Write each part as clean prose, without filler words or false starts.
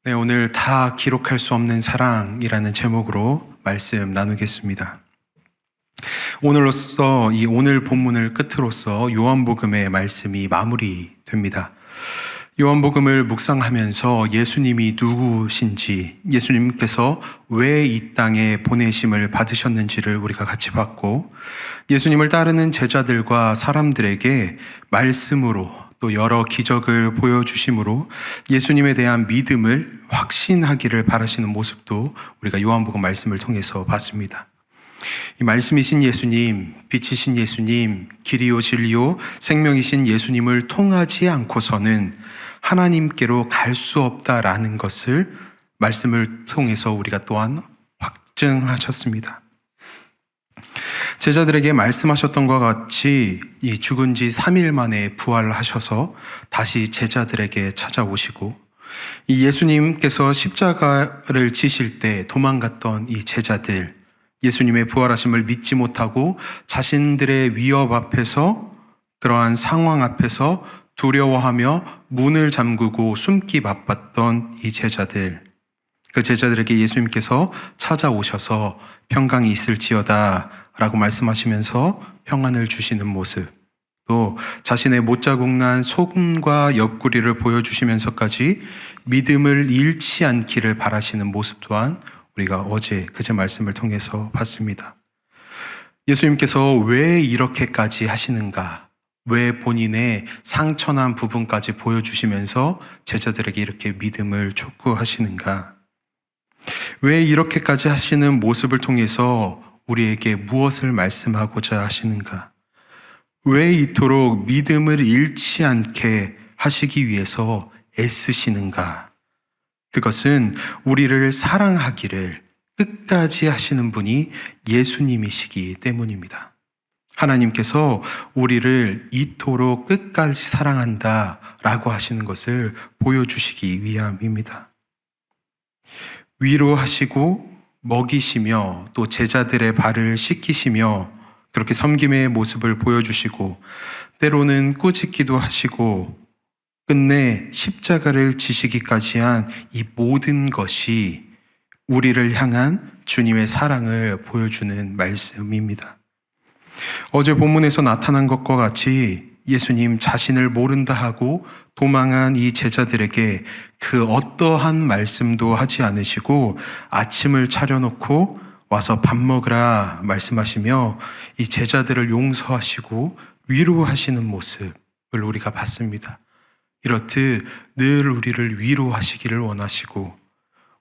네, 오늘 다 기록할 수 없는 사랑이라는 제목으로 말씀 나누겠습니다. 오늘 본문을 끝으로써 요한복음의 말씀이 마무리됩니다. 요한복음을 묵상하면서 예수님이 누구신지, 예수님께서 왜 이 땅에 보내심을 받으셨는지를 우리가 같이 봤고, 예수님을 따르는 제자들과 사람들에게 말씀으로 또 여러 기적을 보여주심으로 예수님에 대한 믿음을 확신하기를 바라시는 모습도 우리가 요한복음 말씀을 통해서 봤습니다. 이 말씀이신 예수님, 빛이신 예수님, 길이요 진리요 생명이신 예수님을 통하지 않고서는 하나님께로 갈 수 없다라는 것을 말씀을 통해서 우리가 또한 확증하셨습니다. 제자들에게 말씀하셨던 것과 같이 이 죽은 지 3일 만에 부활하셔서 다시 제자들에게 찾아오시고, 이 예수님께서 십자가를 지실 때 도망갔던 이 제자들, 예수님의 부활하심을 믿지 못하고 자신들의 위협 앞에서, 그러한 상황 앞에서 두려워하며 문을 잠그고 숨기 바빴던 이 제자들, 그 제자들에게 예수님께서 찾아오셔서 평강이 있을지어다 라고 말씀하시면서 평안을 주시는 모습, 또 자신의 못자국 난 손과 옆구리를 보여주시면서까지 믿음을 잃지 않기를 바라시는 모습 또한 우리가 그제 말씀을 통해서 봤습니다. 예수님께서 왜 이렇게까지 하시는가, 왜 본인의 상처난 부분까지 보여주시면서 제자들에게 이렇게 믿음을 촉구하시는가, 왜 이렇게까지 하시는 모습을 통해서 우리에게 무엇을 말씀하고자 하시는가, 왜 이토록 믿음을 잃지 않게 하시기 위해서 애쓰시는가. 그것은 우리를 사랑하기를 끝까지 하시는 분이 예수님이시기 때문입니다. 하나님께서 우리를 이토록 끝까지 사랑한다라고 하시는 것을 보여주시기 위함입니다. 위로하시고 먹이시며 또 제자들의 발을 씻기시며 그렇게 섬김의 모습을 보여주시고, 때로는 꾸짖기도 하시고 끝내 십자가를 지시기까지 한 이 모든 것이 우리를 향한 주님의 사랑을 보여주는 말씀입니다. 어제 본문에서 나타난 것과 같이 예수님 자신을 모른다 하고 도망한 이 제자들에게 그 어떠한 말씀도 하지 않으시고 아침을 차려놓고 와서 밥 먹으라 말씀하시며 이 제자들을 용서하시고 위로하시는 모습을 우리가 봤습니다. 이렇듯 늘 우리를 위로하시기를 원하시고,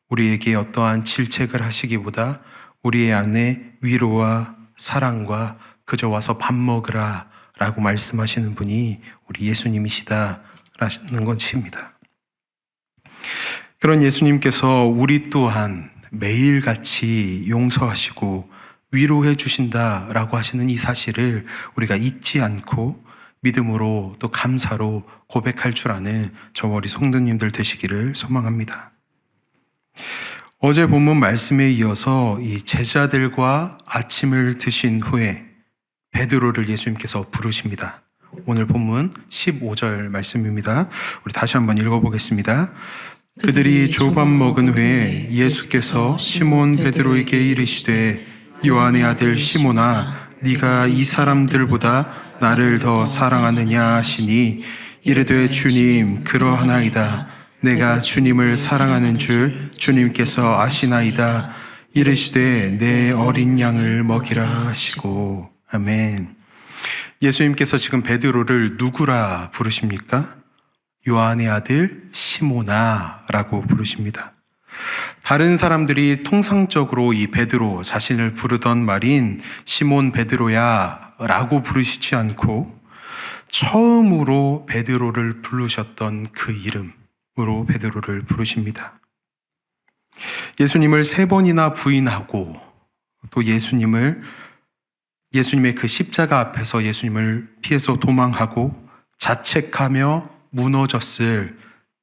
우리에게 어떠한 질책을 하시기보다 우리의 안에 위로와 사랑과 그저 와서 밥 먹으라 라고 말씀하시는 분이 우리 예수님이시다라는 것입니다. 그런 예수님께서 우리 또한 매일같이 용서하시고 위로해 주신다라고 하시는 이 사실을 우리가 잊지 않고 믿음으로 또 감사로 고백할 줄 아는 저와 우리 성도님들 되시기를 소망합니다. 어제 본문 말씀에 이어서 이 제자들과 아침을 드신 후에 베드로를 예수님께서 부르십니다. 오늘 본문 15절 말씀입니다. 우리 다시 한번 읽어보겠습니다. 그들이 조밥 먹은 후에 예수께서 시몬 베드로에게 이르시되, 요한의 아들 시몬아, 네가 이 사람들보다 나를 더 사랑하느냐 하시니, 이르되 주님 그러하나이다. 내가 주님을 사랑하는 줄 주님께서 아시나이다. 이르시되 내 어린 양을 먹이라 하시고. 아멘. 예수님께서 지금 베드로를 누구라 부르십니까? 요한의 아들 시몬아 라고 부르십니다. 다른 사람들이 통상적으로 이 베드로 자신을 부르던 말인 시몬 베드로야 라고 부르시지 않고 처음으로 베드로를 부르셨던 그 이름으로 베드로를 부르십니다. 예수님을 3번이나 부인하고 또 예수님의 그 십자가 앞에서 예수님을 피해서 도망하고 자책하며 무너졌을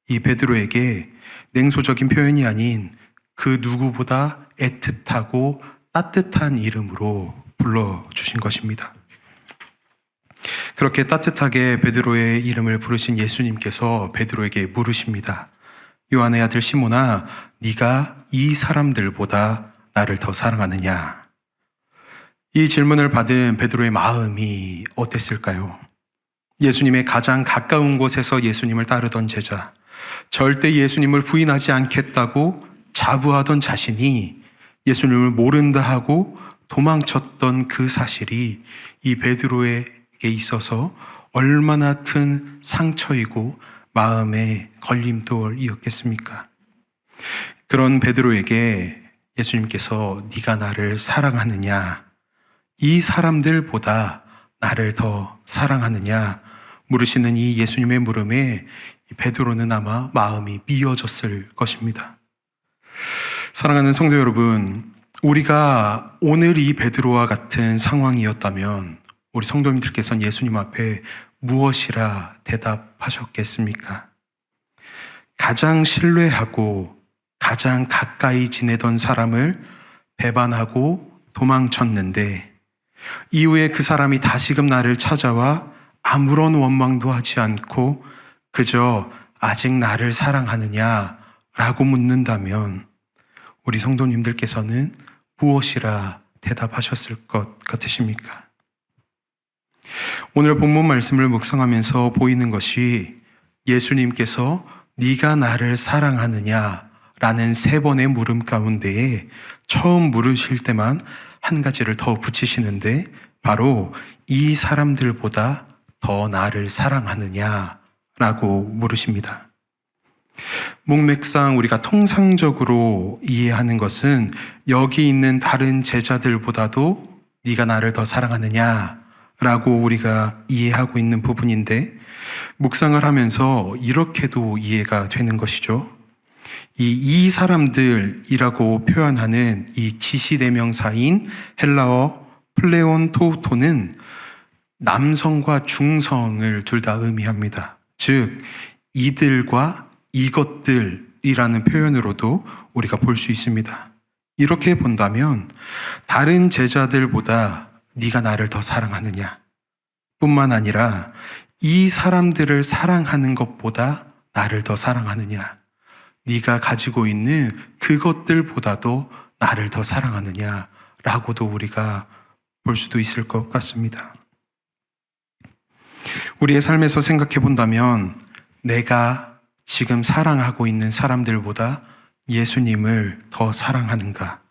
이 베드로에게 냉소적인 표현이 아닌 그 누구보다 애틋하고 따뜻한 이름으로 불러주신 것입니다. 그렇게 따뜻하게 베드로의 이름을 부르신 예수님께서 베드로에게 물으십니다. 요한의 아들 시몬아, 네가 이 사람들보다 나를 더 사랑하느냐? 이 질문을 받은 베드로의 마음이 어땠을까요? 예수님의 가장 가까운 곳에서 예수님을 따르던 제자, 절대 예수님을 부인하지 않겠다고 자부하던 자신이 예수님을 모른다 하고 도망쳤던 그 사실이 이 베드로에게 있어서 얼마나 큰 상처이고 마음의 걸림돌이었겠습니까? 그런 베드로에게 예수님께서 네가 나를 사랑하느냐, 이 사람들보다 나를 더 사랑하느냐 물으시는 이 예수님의 물음에 베드로는 아마 마음이 미어졌을 것입니다. 사랑하는 성도 여러분, 우리가 오늘 이 베드로와 같은 상황이었다면 우리 성도님들께서는 예수님 앞에 무엇이라 대답하셨겠습니까? 가장 신뢰하고 가장 가까이 지내던 사람을 배반하고 도망쳤는데 이후에 그 사람이 다시금 나를 찾아와 아무런 원망도 하지 않고 그저 아직 나를 사랑하느냐라고 묻는다면 우리 성도님들께서는 무엇이라 대답하셨을 것 같으십니까? 오늘 본문 말씀을 묵상하면서 보이는 것이 예수님께서 네가 나를 사랑하느냐라는 3번의 물음 가운데에 처음 물으실 때만 한 가지를 더 붙이시는데 바로 이 사람들보다 더 나를 사랑하느냐라고 물으십니다. 문맥상 우리가 통상적으로 이해하는 것은 여기 있는 다른 제자들보다도 네가 나를 더 사랑하느냐라고 우리가 이해하고 있는 부분인데 묵상을 하면서 이렇게도 이해가 되는 것이죠. 이 사람들이라고 표현하는 이 지시대명사인 헬라어 플레온 토우토는 남성과 중성을 둘 다 의미합니다. 즉 이들과 이것들이라는 표현으로도 우리가 볼 수 있습니다. 이렇게 본다면 다른 제자들보다 네가 나를 더 사랑하느냐 뿐만 아니라 이 사람들을 사랑하는 것보다 나를 더 사랑하느냐, 네가 가지고 있는 그것들보다도 나를 더 사랑하느냐라고도 우리가 볼 수도 있을 것 같습니다. 우리의 삶에서 생각해 본다면 내가 지금 사랑하고 있는 사람들보다 예수님을 더 사랑하는가?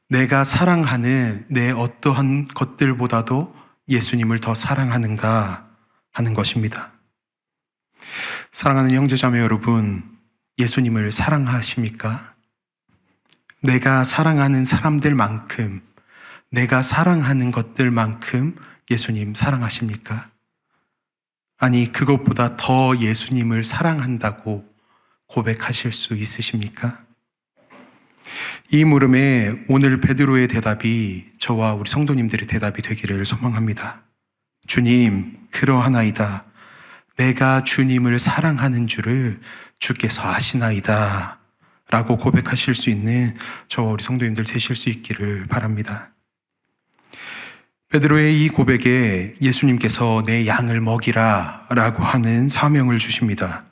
내가 사랑하는 내 어떠한 것들보다도 예수님을 더 사랑하는가 하는 것입니다. 사랑하는 형제자매 여러분, 예수님을 사랑하십니까? 내가 사랑하는 사람들만큼, 내가 사랑하는 것들만큼 예수님 사랑하십니까? 아니, 그것보다 더 예수님을 사랑한다고 고백하실 수 있으십니까? 이 물음에 오늘 베드로의 대답이 저와 우리 성도님들의 대답이 되기를 소망합니다. 주님, 그러하나이다. 내가 주님을 사랑하는 줄을 주께서 아시나이다. 라고 고백하실 수 있는 저와 우리 성도님들 되실 수 있기를 바랍니다. 베드로의 이 고백에 예수님께서 내 양을 먹이라 라고 하는 사명을 주십니다.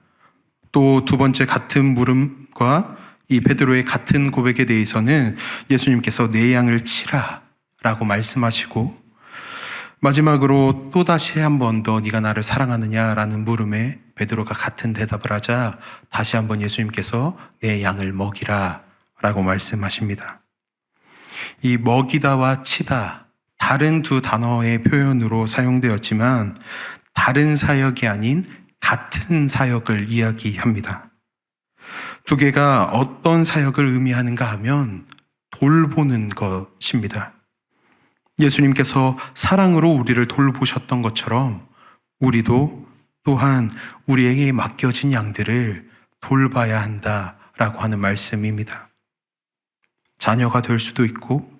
또 두 번째 같은 물음과 이 베드로의 같은 고백에 대해서는 예수님께서 내 양을 치라 라고 말씀하시고 마지막으로 또다시 한 번 더 네가 나를 사랑하느냐라는 물음에 베드로가 같은 대답을 하자 다시 한번 예수님께서 내 양을 먹이라 라고 말씀하십니다. 이 먹이다와 치다 다른 두 단어의 표현으로 사용되었지만 다른 사역이 아닌 같은 사역을 이야기합니다. 두 개가 어떤 사역을 의미하는가 하면 돌보는 것입니다. 예수님께서 사랑으로 우리를 돌보셨던 것처럼 우리도 또한 우리에게 맡겨진 양들을 돌봐야 한다라고 하는 말씀입니다. 자녀가 될 수도 있고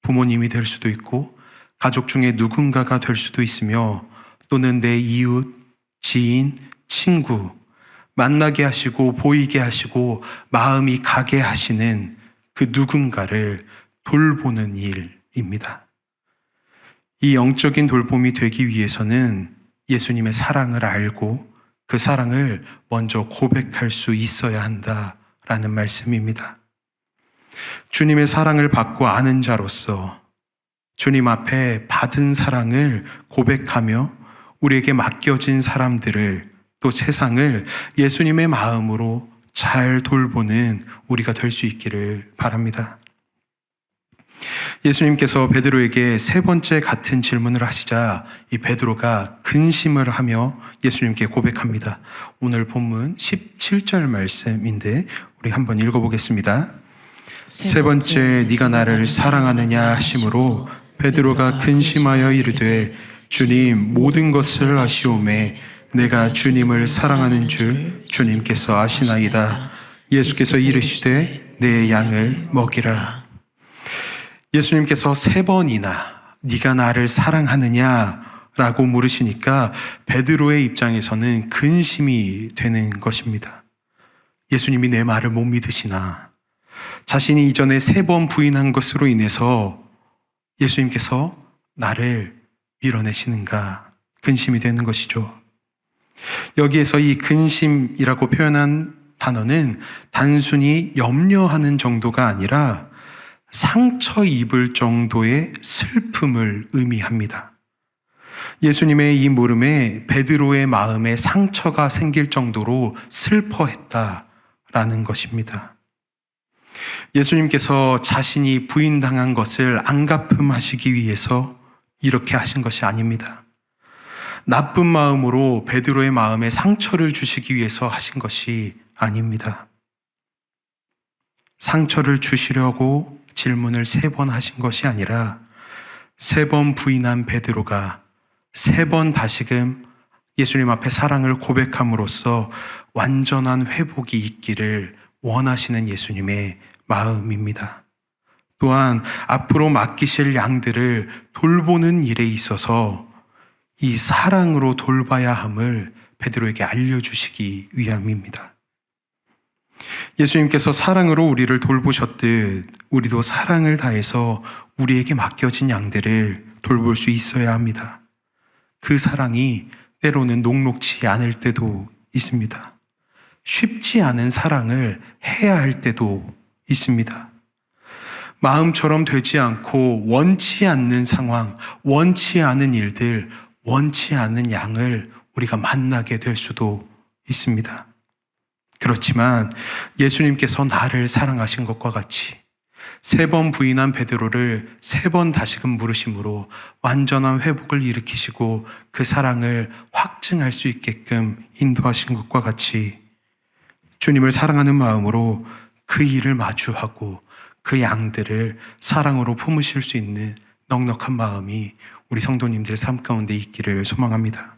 부모님이 될 수도 있고 가족 중에 누군가가 될 수도 있으며 또는 내 이웃, 지인, 친구 만나게 하시고 보이게 하시고 마음이 가게 하시는 그 누군가를 돌보는 일입니다. 이 영적인 돌봄이 되기 위해서는 예수님의 사랑을 알고 그 사랑을 먼저 고백할 수 있어야 한다라는 말씀입니다. 주님의 사랑을 받고 아는 자로서 주님 앞에 받은 사랑을 고백하며 우리에게 맡겨진 사람들을 또 세상을 예수님의 마음으로 잘 돌보는 우리가 될 수 있기를 바랍니다. 예수님께서 베드로에게 세 번째 같은 질문을 하시자 이 베드로가 근심을 하며 예수님께 고백합니다. 오늘 본문 17절 말씀인데 우리 한번 읽어보겠습니다. 세 번째 네가 나를 사랑하느냐 하심으로 베드로가 근심하여 이르되 주님 모든 것을 아시오매 내가 주님을 사랑하는 줄 주님께서 아시나이다. 예수께서 이르시되 내 양을 먹이라. 예수님께서 세 번이나 네가 나를 사랑하느냐라고 물으시니까 베드로의 입장에서는 근심이 되는 것입니다. 예수님이 내 말을 못 믿으시나? 자신이 이전에 3번 부인한 것으로 인해서 예수님께서 나를 밀어내시는가? 근심이 되는 것이죠. 여기에서 이 근심이라고 표현한 단어는 단순히 염려하는 정도가 아니라 상처 입을 정도의 슬픔을 의미합니다. 예수님의 이 물음에 베드로의 마음에 상처가 생길 정도로 슬퍼했다라는 것입니다. 예수님께서 자신이 부인당한 것을 안갚음하시기 위해서 이렇게 하신 것이 아닙니다. 나쁜 마음으로 베드로의 마음에 상처를 주시기 위해서 하신 것이 아닙니다. 상처를 주시려고 질문을 3번 하신 것이 아니라 3번 부인한 베드로가 3번 다시금 예수님 앞에 사랑을 고백함으로써 완전한 회복이 있기를 원하시는 예수님의 마음입니다. 또한 앞으로 맡기실 양들을 돌보는 일에 있어서 이 사랑으로 돌봐야 함을 베드로에게 알려주시기 위함입니다. 예수님께서 사랑으로 우리를 돌보셨듯 우리도 사랑을 다해서 우리에게 맡겨진 양들을 돌볼 수 있어야 합니다. 그 사랑이 때로는 녹록지 않을 때도 있습니다. 쉽지 않은 사랑을 해야 할 때도 있습니다. 마음처럼 되지 않고 원치 않는 상황, 원치 않은 일들, 원치 않은 양을 우리가 만나게 될 수도 있습니다. 그렇지만 예수님께서 나를 사랑하신 것과 같이 3번 부인한 베드로를 3번 다시금 물으심으로 완전한 회복을 일으키시고 그 사랑을 확증할 수 있게끔 인도하신 것과 같이 주님을 사랑하는 마음으로 그 일을 마주하고 그 양들을 사랑으로 품으실 수 있는 넉넉한 마음이 우리 성도님들 삶 가운데 있기를 소망합니다.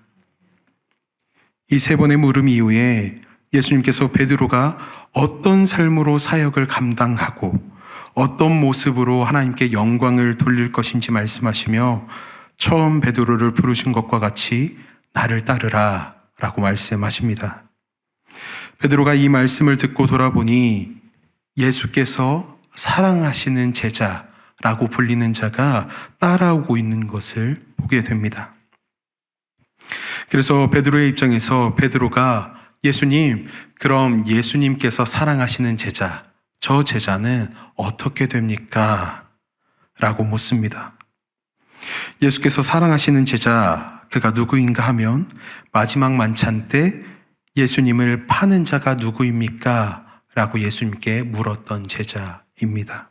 이 3번의 물음 이후에 예수님께서 베드로가 어떤 삶으로 사역을 감당하고 어떤 모습으로 하나님께 영광을 돌릴 것인지 말씀하시며 처음 베드로를 부르신 것과 같이 나를 따르라 라고 말씀하십니다. 베드로가 이 말씀을 듣고 돌아보니 예수께서 사랑하시는 제자라고 불리는 자가 따라오고 있는 것을 보게 됩니다. 그래서 베드로의 입장에서 베드로가 예수님, 그럼 예수님께서 사랑하시는 제자, 저 제자는 어떻게 됩니까? 라고 묻습니다. 예수께서 사랑하시는 제자, 그가 누구인가 하면 마지막 만찬 때 예수님을 파는 자가 누구입니까? 라고 예수님께 물었던 제자입니다.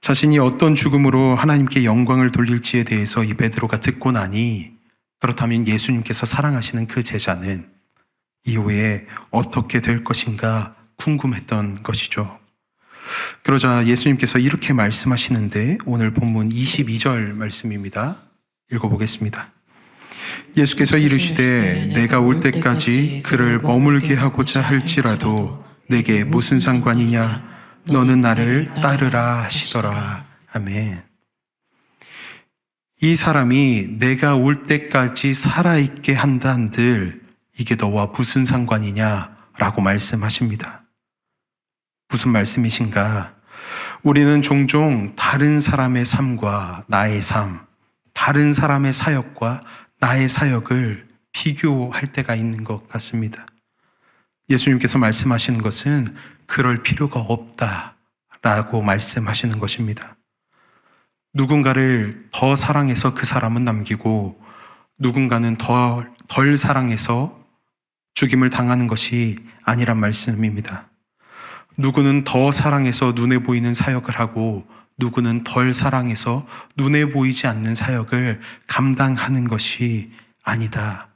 자신이 어떤 죽음으로 하나님께 영광을 돌릴지에 대해서 이 베드로가 듣고 나니 그렇다면 예수님께서 사랑하시는 그 제자는 이후에 어떻게 될 것인가 궁금했던 것이죠. 그러자 예수님께서 이렇게 말씀하시는데 오늘 본문 22절 말씀입니다. 읽어보겠습니다. 예수께서 이르시되 내가 올 때까지 그를 머물게 하고자 할지라도 내게 무슨 상관이냐? 너는 나를 따르라 하시더라. 아멘. 이 사람이 내가 올 때까지 살아있게 한다 한들 이게 너와 무슨 상관이냐라고 말씀하십니다. 무슨 말씀이신가? 우리는 종종 다른 사람의 삶과 나의 삶, 다른 사람의 사역과 나의 사역을 비교할 때가 있는 것 같습니다. 예수님께서 말씀하시는 것은 그럴 필요가 없다라고 말씀하시는 것입니다. 누군가를 더 사랑해서 그 사람은 남기고 누군가는 덜 사랑해서 죽임을 당하는 것이 아니란 말씀입니다. 누구는 더 사랑해서 눈에 보이는 사역을 하고 누구는 덜 사랑해서 눈에 보이지 않는 사역을 감당하는 것이 아니다.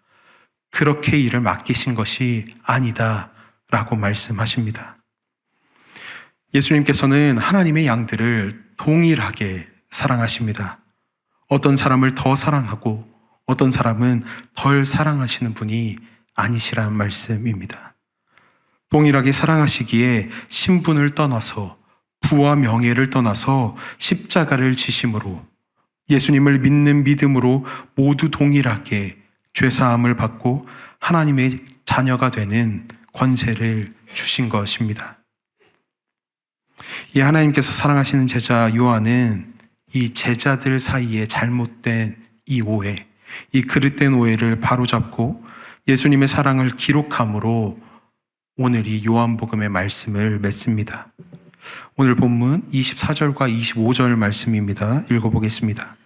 그렇게 일을 맡기신 것이 아니다 라고 말씀하십니다. 예수님께서는 하나님의 양들을 동일하게 사랑하십니다. 어떤 사람을 더 사랑하고 어떤 사람은 덜 사랑하시는 분이 아니시란 말씀입니다. 동일하게 사랑하시기에 신분을 떠나서 부와 명예를 떠나서 십자가를 지심으로 예수님을 믿는 믿음으로 모두 동일하게 죄사함을 받고 하나님의 자녀가 되는 권세를 주신 것입니다. 이 하나님께서 사랑하시는 제자 요한은 이 제자들 사이에 잘못된 이 오해, 이 그릇된 오해를 바로잡고 예수님의 사랑을 기록함으로 오늘 이 요한복음의 말씀을 맺습니다. 오늘 본문 24절과 25절 말씀입니다. 읽어보겠습니다.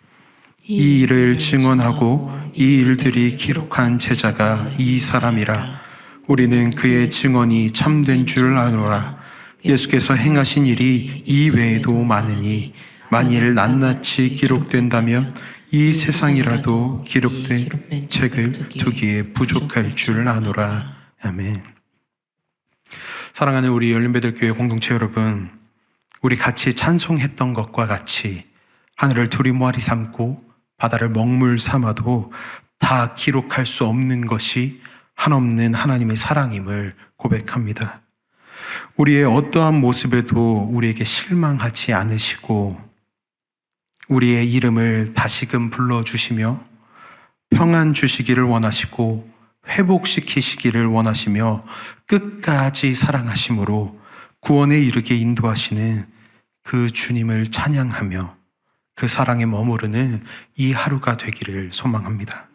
이 일을 증언하고 이 일들이 기록한 제자가 이 사람이라. 우리는 그의 증언이 참된 줄 아노라. 예수께서 행하신 일이 이 외에도 많으니 만일 낱낱이 기록된다면 이 세상이라도 기록된 책을 두기에 부족할 줄 아노라. 아멘. 사랑하는 우리 열린배들교회 공동체 여러분, 우리 같이 찬송했던 것과 같이 하늘을 두리모아리 삼고 바다를 먹물 삼아도 다 기록할 수 없는 것이 한없는 하나님의 사랑임을 고백합니다. 우리의 어떠한 모습에도 우리에게 실망하지 않으시고 우리의 이름을 다시금 불러주시며 평안 주시기를 원하시고 회복시키시기를 원하시며 끝까지 사랑하심으로 구원에 이르게 인도하시는 그 주님을 찬양하며 그 사랑에 머무르는 이 하루가 되기를 소망합니다.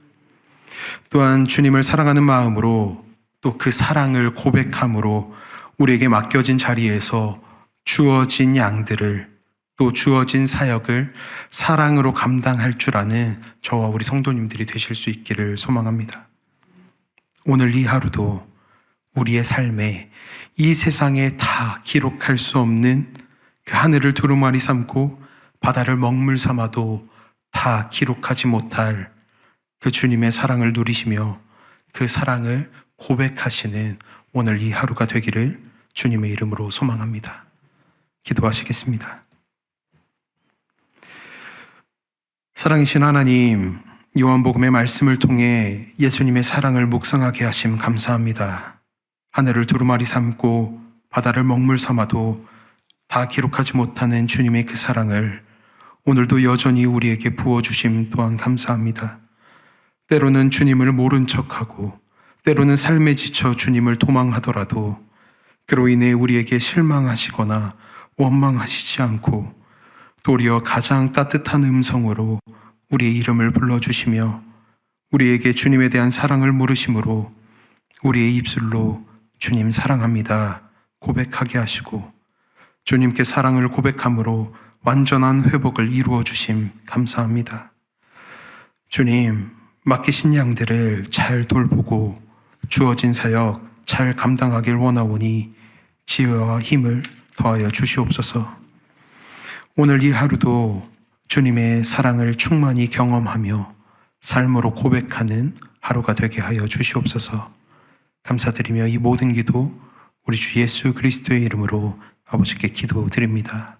또한 주님을 사랑하는 마음으로 또 그 사랑을 고백함으로 우리에게 맡겨진 자리에서 주어진 양들을 또 주어진 사역을 사랑으로 감당할 줄 아는 저와 우리 성도님들이 되실 수 있기를 소망합니다. 오늘 이 하루도 우리의 삶에 이 세상에 다 기록할 수 없는 그 하늘을 두루마리 삼고 바다를 먹물 삼아도 다 기록하지 못할 그 주님의 사랑을 누리시며 그 사랑을 고백하시는 오늘 이 하루가 되기를 주님의 이름으로 소망합니다. 기도하시겠습니다. 사랑이신 하나님, 요한복음의 말씀을 통해 예수님의 사랑을 묵상하게 하심 감사합니다. 하늘을 두루마리 삼고 바다를 먹물 삼아도 다 기록하지 못하는 주님의 그 사랑을 오늘도 여전히 우리에게 부어주심 또한 감사합니다. 때로는 주님을 모른 척하고 때로는 삶에 지쳐 주님을 도망하더라도 그로 인해 우리에게 실망하시거나 원망하시지 않고 도리어 가장 따뜻한 음성으로 우리의 이름을 불러주시며 우리에게 주님에 대한 사랑을 물으심으로 우리의 입술로 주님 사랑합니다 고백하게 하시고 주님께 사랑을 고백함으로 완전한 회복을 이루어 주심 감사합니다. 주님, 맡기신 양들을 잘 돌보고 주어진 사역 잘 감당하길 원하오니 지혜와 힘을 더하여 주시옵소서. 오늘 이 하루도 주님의 사랑을 충만히 경험하며 삶으로 고백하는 하루가 되게 하여 주시옵소서. 감사드리며 이 모든 기도 우리 주 예수 그리스도의 이름으로 아버지께 기도드립니다.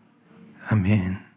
아멘.